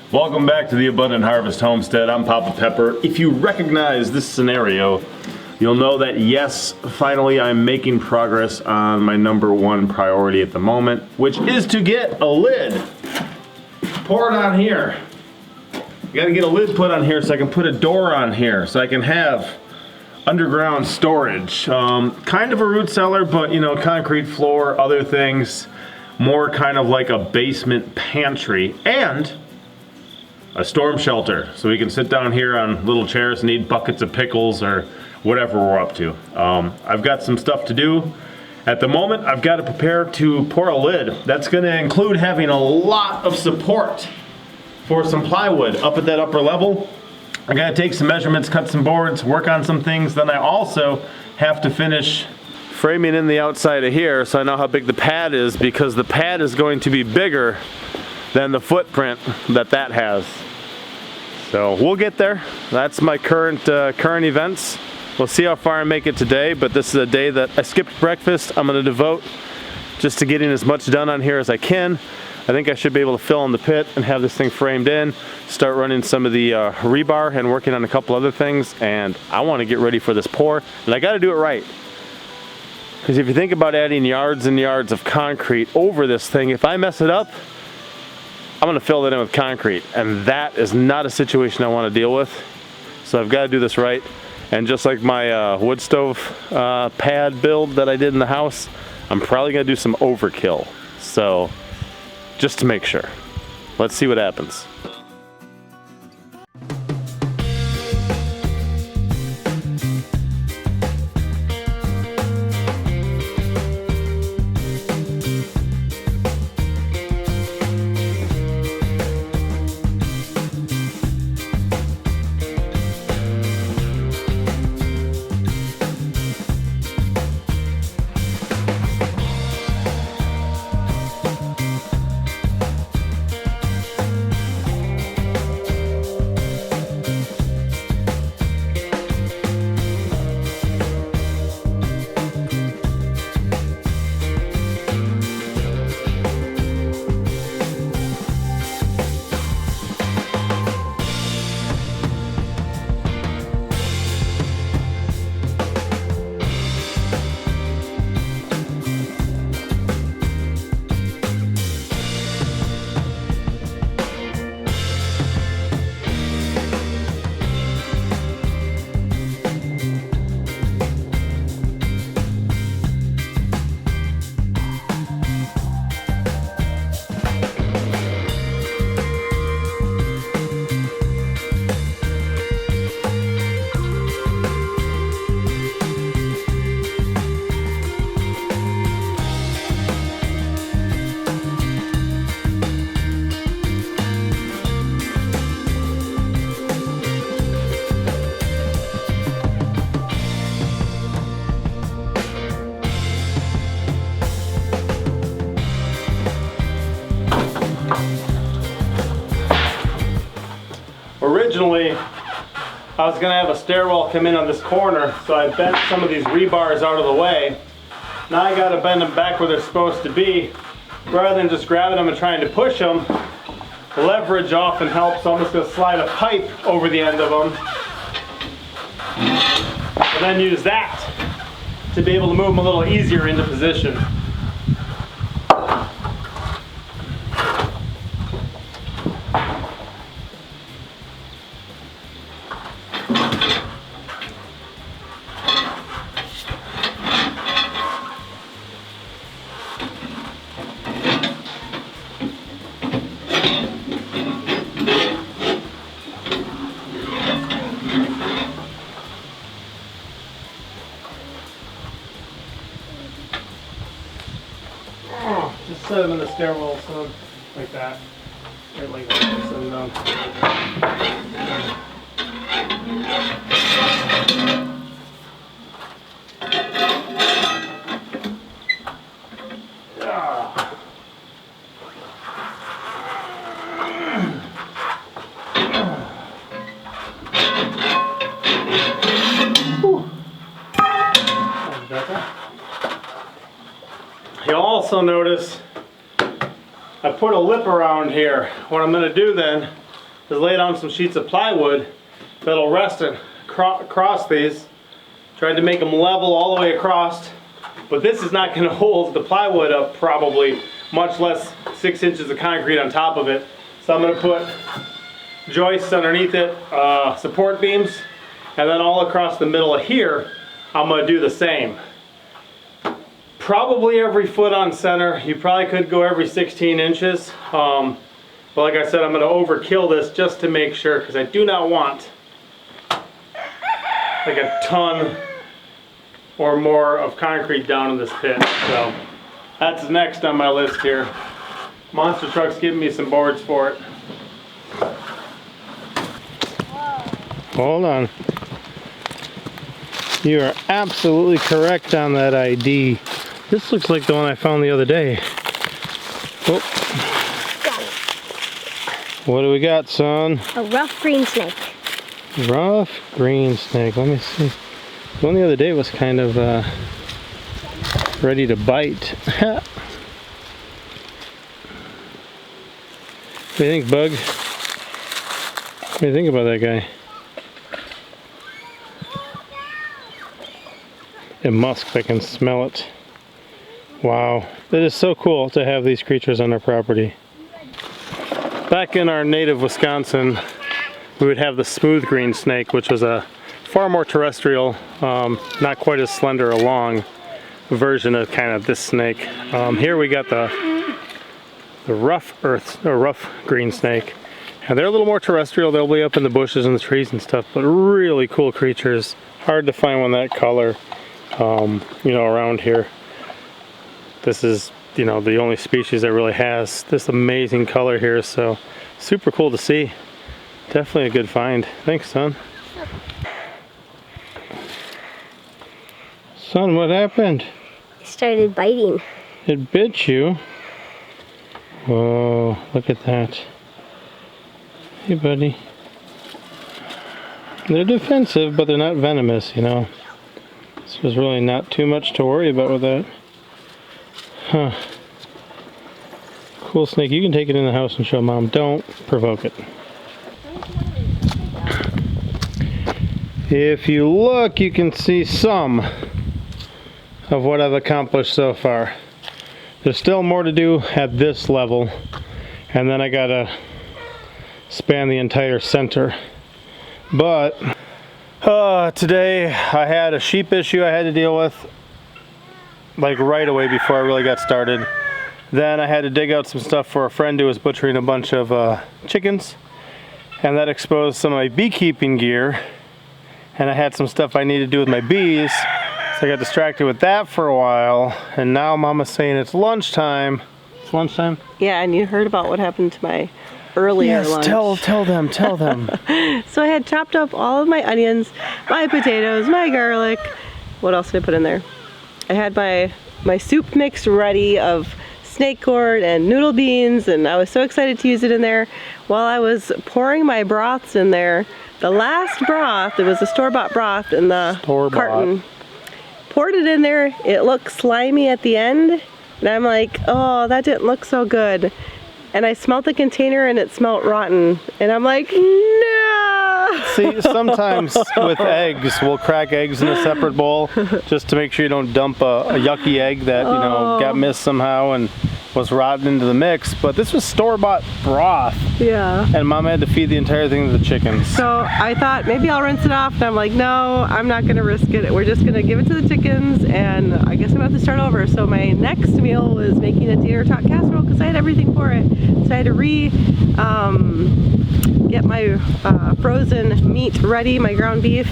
Welcome back to the Abundant Harvest Homestead. I'm Papa Pepper. If you recognize this scenario, you'll know that yes, finally I'm making progress on my number one priority at the moment, which is to get a lid. Pour it on here. Gotta get a lid put on here so I can put a door on here so I can have underground storage. Kind of a root cellar, but you know, concrete floor, other things, more kind of like a basement pantry, and a storm shelter so we can sit down here on little chairs and eat buckets of pickles or whatever we're up to. I've got some stuff to do. At the moment, I've got to prepare to pour a lid. That's going to include having a lot of support for some plywood up at that upper level. I got to take some measurements, cut some boards, work on some things. Then I also have to finish framing in the outside of here so I know how big the pad is, because the pad is going to be bigger than the footprint that has. So we'll get there. That's my current events. We'll see how far I make it today, but this is a day that I skipped breakfast. I'm gonna devote just to getting as much done on here as I can. I think I should be able to fill in the pit and have this thing framed in, start running some of the rebar and working on a couple other things, and I wanna get ready for this pour, and I gotta do it right. Because if you think about adding yards and yards of concrete over this thing, if I mess it up, I'm gonna fill that in with concrete, and that is not a situation I wanna deal with. So I've gotta do this right. And just like my wood stove pad build that I did in the house, I'm probably gonna do some overkill. So, just to make sure. Let's see what happens. Originally, I was gonna have a stairwell come in on this corner, so I bent some of these rebars out of the way. Now I gotta bend them back where they're supposed to be. Rather than just grabbing them and trying to push them, leverage often helps, so I'm just gonna slide a pipe over the end of them. And then use that to be able to move them a little easier into position. Just set them in the stairwell, so like that. Right like that. Set them down. You'll also notice I put a lip around here. What I'm going to do then is lay down some sheets of plywood that'll rest across these. Tried to make them level all the way across, but this is not going to hold the plywood up probably, much less 6 inches of concrete on top of it. So I'm going to put joists underneath it, support beams, and then all across the middle of here, I'm going to do the same. Probably every foot on center. You probably could go every 16 inches. But like I said, I'm going to overkill this just to make sure, because I do not want like a ton or more of concrete down in this pit. So that's next on my list here. Monster Truck's giving me some boards for it. Hold on. You are absolutely correct on that ID. This looks like the one I found the other day. Oh. What do we got, son? A rough green snake. Rough green snake. Let me see. The one the other day was kind of ready to bite. What do you think, Bug? What do you think about that guy? It musks, I can smell it. Wow, it is so cool to have these creatures on our property. Back in our native Wisconsin, we would have the smooth green snake, which was a far more terrestrial, not quite as slender or long version of kind of this snake. Here we got the rough green snake, and they're a little more terrestrial. They'll be up in the bushes and the trees and stuff, but really cool creatures. Hard to find one that color, you know, around here. This is, you know, the only species that really has this amazing color here, so super cool to see. Definitely a good find. Thanks, son. Son, what happened? It started biting. It bit you? Whoa, look at that. Hey, buddy. They're defensive, but they're not venomous, you know. So there's really not too much to worry about with that. Huh. Cool snake. You can take it in the house and show Mom. Don't provoke it. If you look, you can see some of what I've accomplished so far. There's still more to do at this level, and then I gotta span the entire center. But today I had a sheep issue I had to deal with, like right away before I really got started. Then I had to dig out some stuff for a friend who was butchering a bunch of chickens, and that exposed some of my beekeeping gear, and I had some stuff I needed to do with my bees, so I got distracted with that for a while, and now Mama's saying it's lunchtime. It's lunchtime? Yeah, and you heard about what happened to my earlier lunch. Yes, tell them. So I had chopped up all of my onions, my potatoes, my garlic. What else did I put in there? I had my soup mix ready of snake gourd and noodle beans, and I was so excited to use it in there. While I was pouring my broths in there, the last broth, it was a store-bought broth in the carton, poured it in there. It looked slimy at the end, and I'm like, oh, that didn't look so good. And I smelled the container and it smelled rotten, and I'm like, no! See, sometimes with eggs, we'll crack eggs in a separate bowl just to make sure you don't dump a yucky egg that, you know, got missed somehow and was rotten into the mix. But this was store-bought broth. Yeah. And Mom had to feed the entire thing to the chickens. So I thought maybe I'll rinse it off, and I'm like, no, I'm not gonna risk it. We're just gonna give it to the chickens, and I guess I'm gonna have to start over. So my next meal was making a tater tot casserole because I had everything for it. So I had to get my frozen meat ready, my ground beef,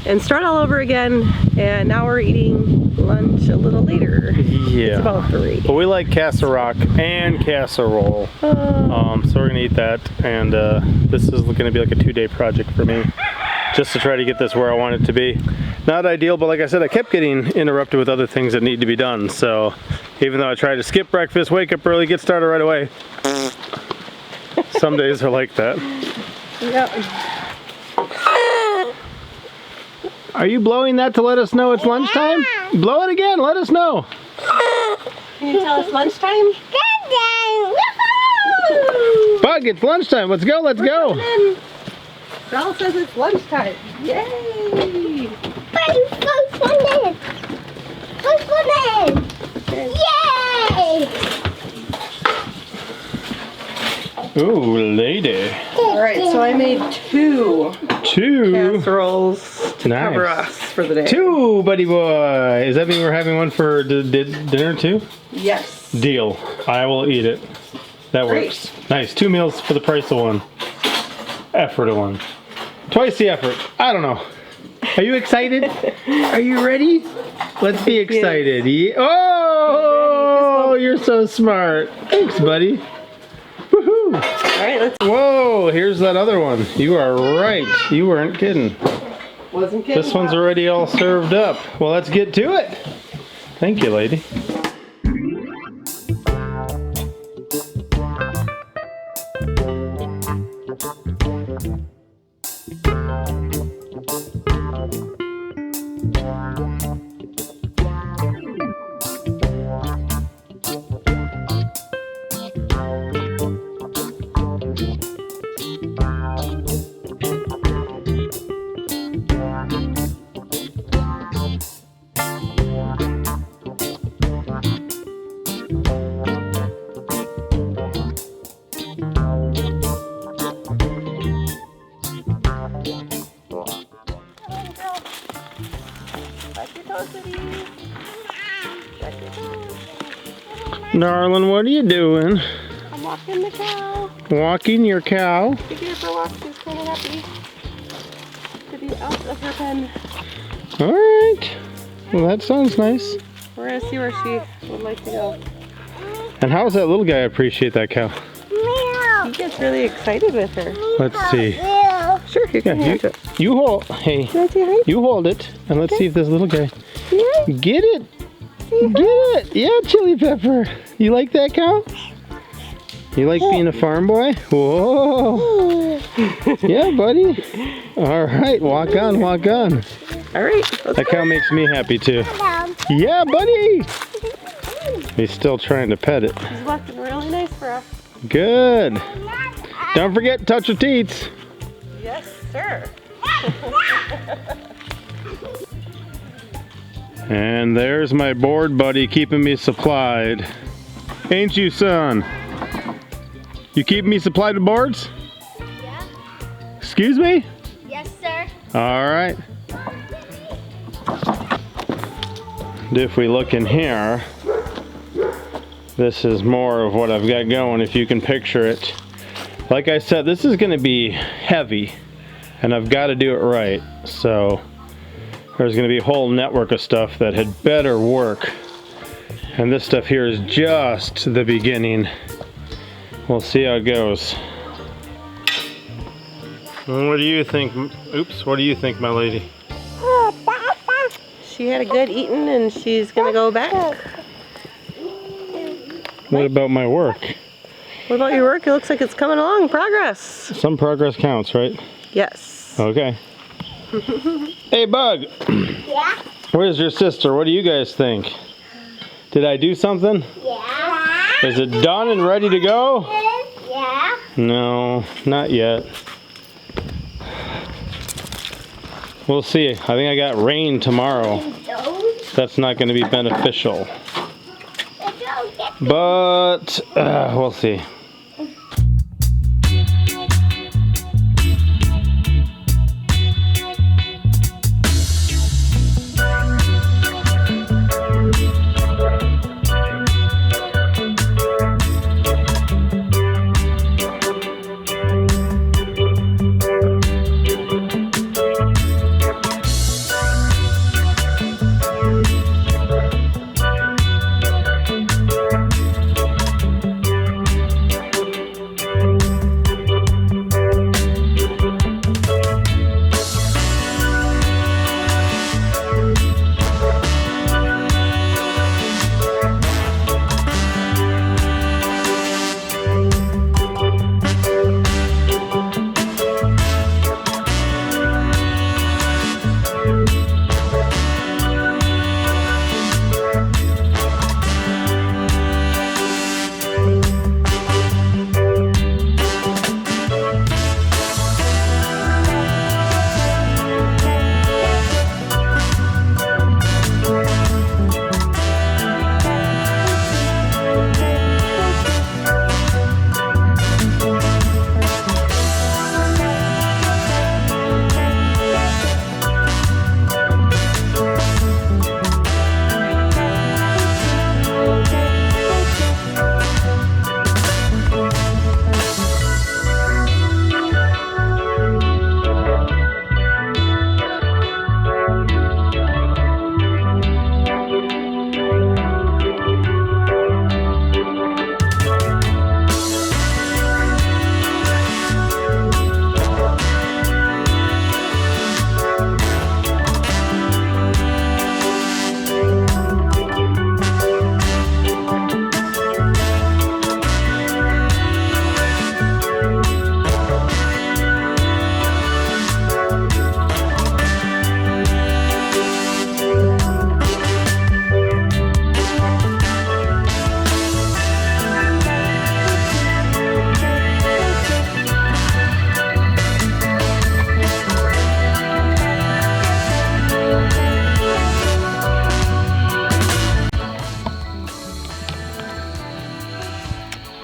and start all over again. And now we're eating lunch a little later. Yeah. It's about 3. But we like casserole and casserole. So we're gonna eat that, and this is gonna be like a 2-day project for me, just to try to get this where I want it to be. Not ideal, but like I said, I kept getting interrupted with other things that need to be done. So even though I tried to skip breakfast, wake up early, get started right away, some days are like that. Yep. Are you blowing that to let us know it's lunchtime? Blow it again, let us know. Can you tell us lunchtime? Bug, Bug, it's lunchtime. Let's go, let's go. Belle says it's lunchtime. Yay! First one in. First one in. Yay! Ooh, lady. All right, so I made 2 Two. casseroles to Nice. cover us for the day. 2, buddy boy. Does that mean we're having one for dinner too? Yes. Deal. I will eat it. That Great. works. Nice. 2 meals for the price of 1. Effort of 1. Twice the effort. I don't know. Are you excited? Are you ready? Let's be excited. Oh, you're so smart. Thanks, buddy. Woohoo. All right, let's. Whoa, here's that other one. You are right. You weren't kidding. Wasn't kidding. This one's already all served up. Well, let's get to it. Thank you, lady. Darling, what are you doing? I'm walking the cow. Walking your cow? Take her for a walk. She's kind of happy to be out of her pen. All right. Well, that sounds nice. We're gonna see where she would like to go. And how's that little guy appreciate that cow? He gets really excited with her. Let's see. Sure, you can hand it. You hold. Hey, Can I say hi? you hold it, and let's see if this little guy. Yeah. Get it. Get it. Yeah, Chili Pepper. You like that cow? You like being a farm boy? Whoa. Yeah, buddy. All right, walk on, walk on. All right. That cow makes me happy too. Yeah, buddy. He's still trying to pet it. He's walking really nice for us. Good. Don't forget to touch your teats. Yes, sir. And there's my board buddy keeping me supplied. Ain't you, son? You keeping me supplied with boards? Yeah. Excuse me? Yes, sir. All right. And if we look in here, this is more of what I've got going, if you can picture it. Like I said, this is going to be heavy, and I've got to do it right. So there's going to be a whole network of stuff that had better work. And this stuff here is just the beginning. We'll see how it goes. What do you think? Oops, what do you think, my lady? She had a good eating and she's gonna go back. What about my work? What about your work? It looks like it's coming along. Progress. Some progress counts, right? Yes. Okay. Hey, Bug. Yeah. Where's your sister? What do you guys think? Did I do something? Yeah. Is it done and ready to go? Yeah. No, not yet. We'll see. I think I got rain tomorrow. That's not going to be beneficial. But we'll see.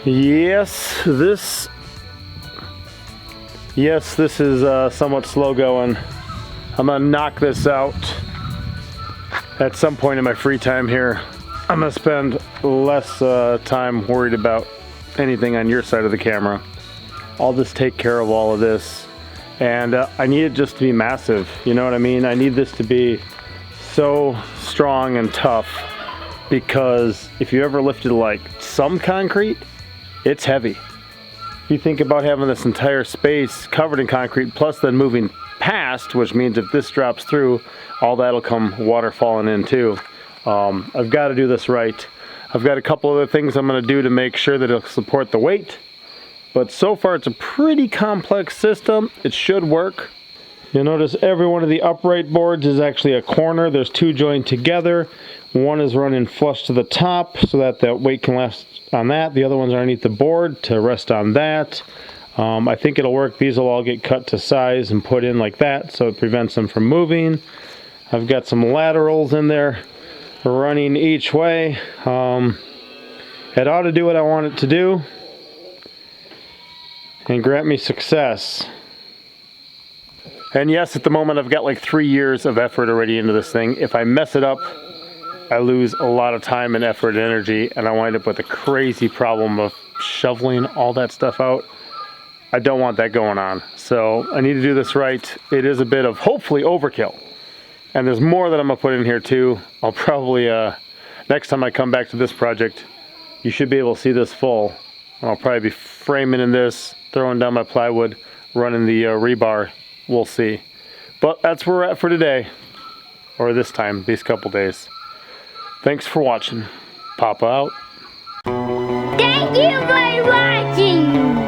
Yes, this is somewhat slow going. I'm gonna knock this out at some point in my free time here. I'm gonna spend less time worried about anything on your side of the camera. I'll just take care of all of this. And I need it just to be massive, you know what I mean? I need this to be so strong and tough, because if you ever lifted like some concrete, it's heavy. If you think about having this entire space covered in concrete, plus then moving past, which means if this drops through, all that'll come water falling in too. I've got to do this right. I've got a couple other things I'm going to do to make sure that it'll support the weight. But so far it's a pretty complex system. It should work. You'll notice every one of the upright boards is actually a corner. There's two joined together. One is running flush to the top so that the weight can rest on that. The other one's underneath the board to rest on that. I think it'll work. These will all get cut to size and put in like that, so it prevents them from moving. I've got some laterals in there running each way. It ought to do what I want it to do and grant me success. And yes, at the moment I've got like 3 years of effort already into this thing. If I mess it up, I lose a lot of time and effort and energy, and I wind up with a crazy problem of shoveling all that stuff out. I don't want that going on. So I need to do this right. It is a bit of hopefully overkill. And there's more that I'm gonna put in here too. I'll probably, next time I come back to this project, you should be able to see this full. I'll probably be framing in this, throwing down my plywood, running the rebar. We'll see. But that's where we're at for today. Or this time, these couple days. Thanks for watching. Papa out. Thank you for watching.